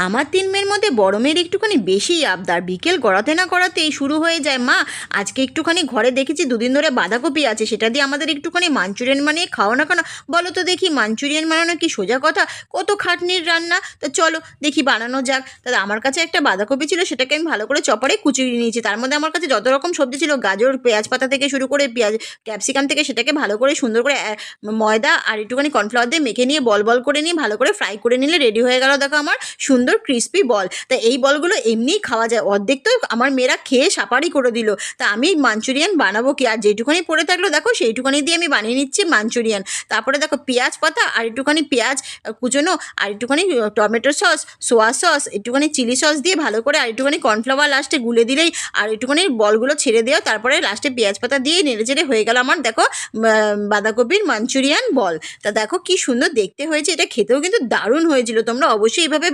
আমার ৩ মেয়ের মধ্যে বড় মেয়ের একটুখানি বেশিই আবদার। বিকেল গড়াতে না গড়াতেই শুরু হয়ে যায়, মা আজকে একটুখানি ঘরে দেখেছি দুদিন ধরে বাঁধাকপি আছে, সেটা দিয়ে আমাদের একটুখানি মাঞ্চুরিয়ান বানিয়ে খাও না কেন? বলো তো দেখি, মাঞ্চুরিয়ান বানানো কি সোজা কথা? কত খাটনির রান্না। তা চলো দেখি বানানো যাক। তাহলে আমার কাছে একটা বাঁধাকপি ছিল, সেটাকে আমি ভালো করে চপারে কুচিয়ে নিয়েছি। তার মধ্যে আমার কাছে যত রকম সবজি ছিল, গাজর, পেঁয়াজ পাতা থেকে শুরু করে পেঁয়াজ, ক্যাপসিকাম থেকে, সেটাকে ভালো করে সুন্দর করে ময়দা আর একটুখানি কর্নফ্লাওয়ার দিয়ে মেখে নিয়ে বল বল করে নিয়ে ভালো করে ফ্রাই করে নিলে রেডি হয়ে গেল দেখো আমার সুন্দর ক্রিস্পি বল। তা এই বলগুলো এমনিই খাওয়া যায়, অর্ধেক তো আমার মেয়েরা খেয়ে সাপারি করে দিল। তা আমি মাঞ্চুরিয়ান বানাবো কি, আর যেটুখানি পড়ে থাকলো দেখো সেইটুখানি দিয়ে আমি বানিয়ে নিচ্ছি মাঞ্চুরিয়ান। তারপরে দেখো পেঁয়াজ পাতা আর একটুখানি পেঁয়াজ কুচোনো আর একটুখানি টমেটো সস, সোয়া সস, একটুখানি চিলি সস দিয়ে ভালো করে আর একটুখানি কর্নফ্লাওয়ার লাস্টে গুলে দিলেই আর একটুখানি বলগুলো ছেড়ে দেওয়া, তারপরে লাস্টে পেঁয়াজ পাতা দিয়ে নেড়ে চেড়ে হয়ে গেল আমার দেখো বাঁধাকপির মাঞ্চুরিয়ান বল। তা দেখো কি সুন্দর দেখতে হয়েছে, এটা খেতেও কিন্তু দারুণ হয়েছিল। তোমরা অবশ্যই এইভাবে